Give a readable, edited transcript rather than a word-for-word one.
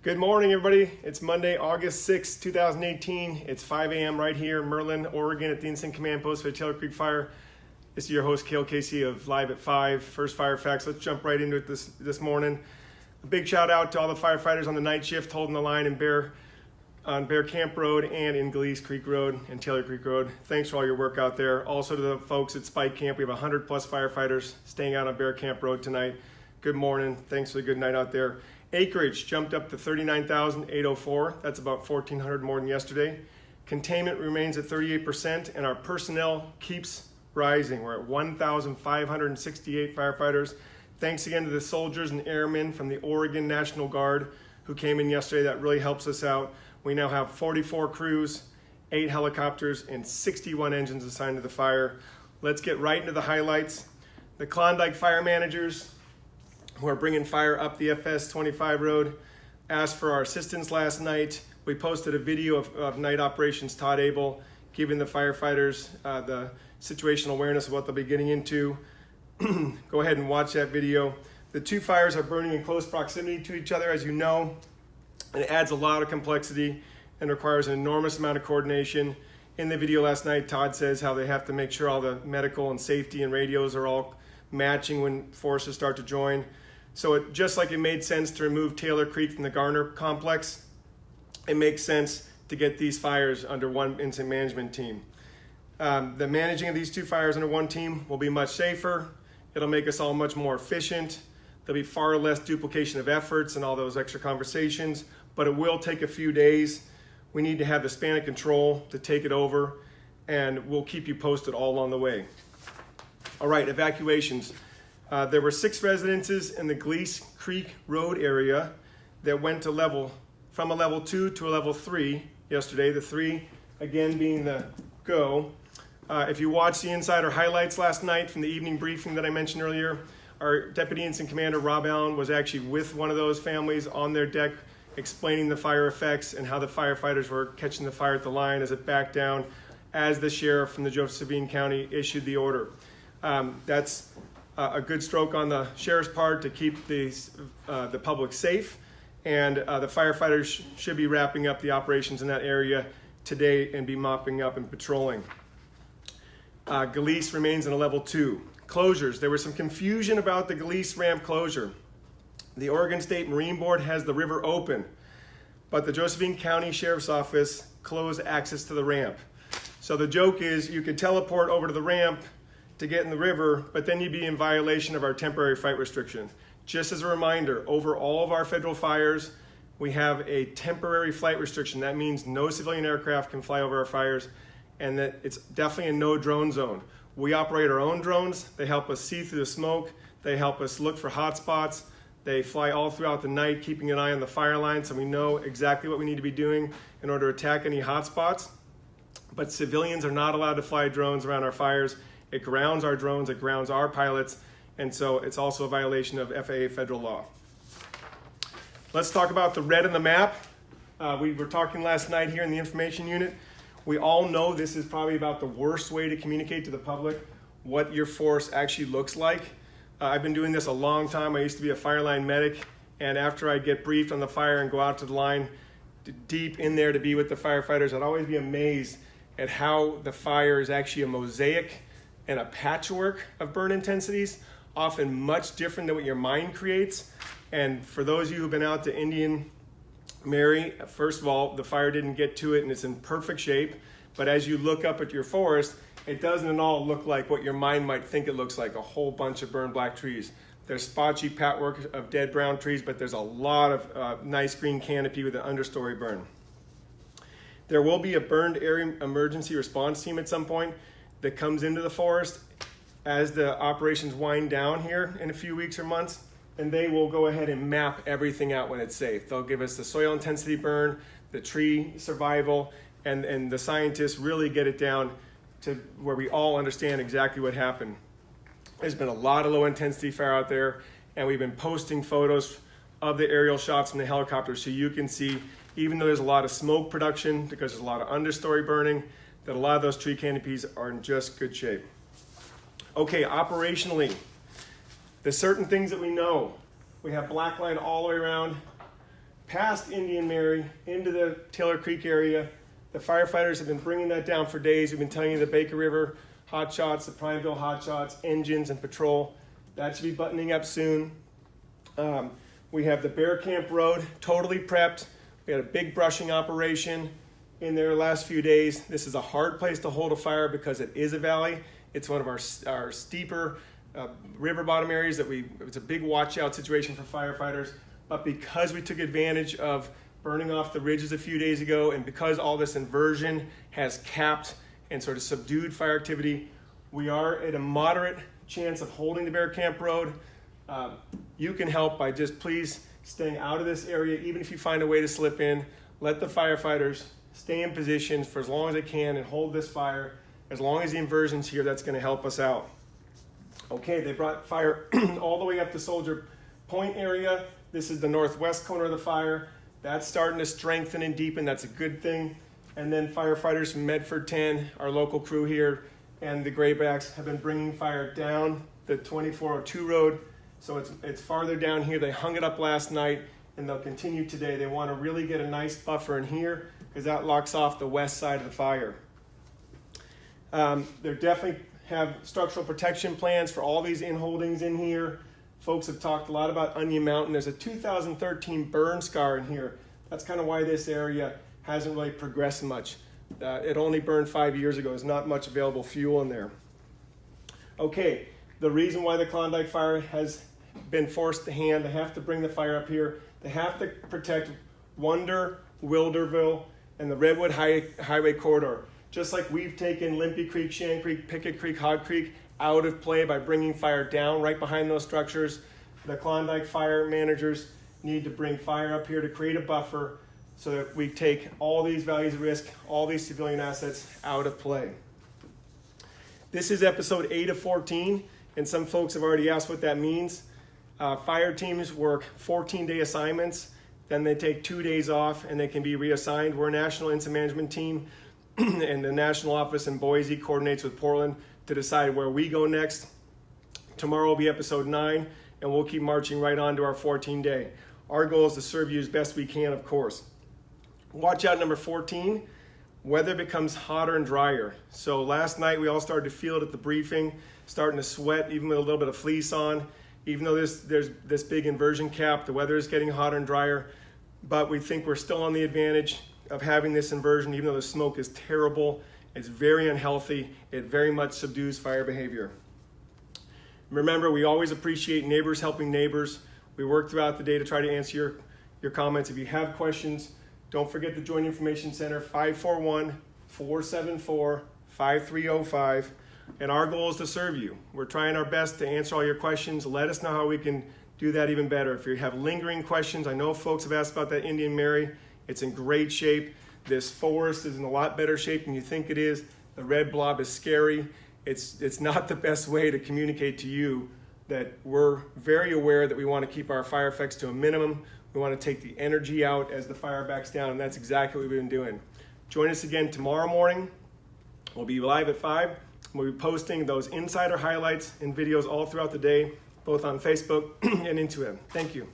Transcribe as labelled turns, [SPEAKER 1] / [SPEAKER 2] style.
[SPEAKER 1] Good morning, everybody. It's Monday, August 6, 2018. It's 5 a.m. right here in Merlin, Oregon at the Incident Command Post for the Taylor Creek Fire. This is your host, Cale Casey of Live at 5, First Fire Facts. Let's jump right into it this morning. A big shout out to all the firefighters on the night shift holding the line in Bear Camp Road and in Galeese Creek Road and Taylor Creek Road. Thanks for all your work out there. Also to the folks at Spike Camp. We have 100 plus firefighters staying out on Bear Camp Road tonight. Good morning. Thanks for the good night out there. Acreage jumped up to 39,804. That's about 1,400 more than yesterday. Containment remains at 38%, and our personnel keeps rising. We're at 1,568 firefighters. Thanks again to the soldiers and airmen from the Oregon National Guard who came in yesterday. That really helps us out. We now have 44 crews, 8 helicopters, and 61 engines assigned to the fire. Let's get right into the highlights. The Klondike fire managers who are bringing fire up the FS 25 road asked for our assistance last night. We posted a video of night operations Todd Abel giving the firefighters the situational awareness of what they'll be getting into. Go ahead and watch that video. The two fires are burning in close proximity to each other, as you know, and it adds a lot of complexity and requires an enormous amount of coordination. In the video last night, Todd says how they have to make sure all the medical and safety and radios are all matching when forces start to join. So just like it made sense to remove Taylor Creek from the Garner complex, it makes sense to get these fires under one incident management team. The managing of these two fires under one team will be much safer. It'll make us all much more efficient. There'll be far less duplication of efforts and all those extra conversations, but it will take a few days. We need to have the span of control to take it over, and we'll keep you posted all along the way. All right, evacuations. There were 6 residences in the Galeese Creek Road area that went from a level 2 to a level 3 yesterday. The 3, again, being the go. If you watched the insider highlights last night from the evening briefing that I mentioned earlier, our Deputy Incident Commander, Rob Allen, was actually with one of those families on their deck explaining the fire effects and how the firefighters were catching the fire at the line as it backed down as the sheriff from the Josephine County issued the order. That's a good stroke on the sheriff's part to keep the public safe, and the firefighters should be wrapping up the operations in that area today and be mopping up and patrolling. Galeese remains in a level 2. Closures. There was some confusion about the Galeese ramp closure. The Oregon State Marine Board has the river open, but the Josephine County Sheriff's Office closed access to the ramp. So the joke is you could teleport over to the ramp to get in the river, but then you'd be in violation of our temporary flight restriction. Just as a reminder, over all of our federal fires, we have a temporary flight restriction. That means no civilian aircraft can fly over our fires, and that it's definitely a no drone zone. We operate our own drones. They help us see through the smoke. They help us look for hot spots. They fly all throughout the night, keeping an eye on the fire line, so we know exactly what we need to be doing in order to attack any hot spots. But civilians are not allowed to fly drones around our fires. It grounds our drones, it grounds our pilots, and so it's also a violation of FAA federal law. Let's talk about the red on the map. We were talking last night here in the information unit. We all know this is probably about the worst way to communicate to the public what your force actually looks like. I've been doing this a long time. I used to be a fire line medic, and after I'd get briefed on the fire and go out to the line deep in there to be with the firefighters, I'd always be amazed at how the fire is actually a mosaic and a patchwork of burn intensities, often much different than what your mind creates. And for those of you who've been out to Indian Mary, first of all, the fire didn't get to it and it's in perfect shape. But as you look up at your forest, it doesn't at all look like what your mind might think it looks like, a whole bunch of burned black trees. There's spotchy patchwork of dead brown trees, but there's a lot of nice green canopy with an understory burn. There will be a burned area emergency response team at some point that comes into the forest as the operations wind down here in a few weeks or months, and they will go ahead and map everything out when it's safe. They'll give us the soil intensity burn, the tree survival, and the scientists really get it down to where we all understand exactly what happened. There's been a lot of low intensity fire out there, and we've been posting photos of the aerial shots from the helicopters so you can see, even though there's a lot of smoke production because there's a lot of understory burning, that a lot of those tree canopies are in just good shape. Okay, operationally, there's certain things that we know. We have black line all the way around past Indian Mary into the Taylor Creek area. The firefighters have been bringing that down for days. We've been telling you the Baker River hot shots, the Prineville hot shots, engines, and patrol. That should be buttoning up soon. We have the Bear Camp Road totally prepped. We had a big brushing operation in there the last few days. This is a hard place to hold a fire because it is a valley. It's one of our steeper river bottom areas it's a big watch out situation for firefighters. But because we took advantage of burning off the ridges a few days ago, and because all this inversion has capped and sort of subdued fire activity, we are at a moderate chance of holding the Bear Camp Road. You can help by just please staying out of this area. Even if you find a way to slip in, let the firefighters stay in position for as long as they can and hold this fire. As long as the inversion's here, that's going to help us out. Okay, they brought fire all the way up to Soldier Point area. This is the northwest corner of the fire. That's starting to strengthen and deepen. That's a good thing. And then firefighters from Medford 10, our local crew here, and the Graybacks have been bringing fire down the 2402 road. So it's farther down here. They hung it up last night, and they'll continue today. They want to really get a nice buffer in here because that locks off the west side of the fire. They definitely have structural protection plans for all these in-holdings in here. Folks have talked a lot about Onion Mountain. There's a 2013 burn scar in here. That's kind of why this area hasn't really progressed much. It only burned 5 years ago. There's not much available fuel in there. Okay, the reason why the Klondike fire has been forced to hand, they have to bring the fire up here. They have to protect Wonder, Wilderville, and the Redwood Highway corridor. Just like we've taken Limpy Creek, Shan Creek, Pickett Creek, Hog Creek out of play by bringing fire down right behind those structures, the Klondike fire managers need to bring fire up here to create a buffer so that we take all these values of risk, all these civilian assets out of play. This is episode 8 of 14, and some folks have already asked what that means. Fire teams work 14-day assignments, then they take 2 days off and they can be reassigned. We're a national incident management team, and the national office in Boise coordinates with Portland to decide where we go next. Tomorrow will be episode 9, and we'll keep marching right on to our 14-day. Our goal is to serve you as best we can, of course. Watch out, number 14, weather becomes hotter and drier. So last night we all started to feel it at the briefing, starting to sweat, even with a little bit of fleece on. Even though there's this big inversion cap, the weather is getting hotter and drier, but we think we're still on the advantage of having this inversion, even though the smoke is terrible. It's very unhealthy. It very much subdues fire behavior. Remember, we always appreciate neighbors helping neighbors. We work throughout the day to try to answer your comments. If you have questions, don't forget to join the Information Center, 541-474-5305. And our goal is to serve you. We're trying our best to answer all your questions. Let us know how we can do that even better. If you have lingering questions, I know folks have asked about that Indian Mary. It's in great shape. This forest is in a lot better shape than you think it is. The red blob is scary. It's not the best way to communicate to you that we're very aware that we want to keep our fire effects to a minimum. We want to take the energy out as the fire backs down, and that's exactly what we've been doing. Join us again tomorrow morning. We'll be live at 5. We'll be posting those insider highlights and videos all throughout the day, both on Facebook and Intuit. Thank you.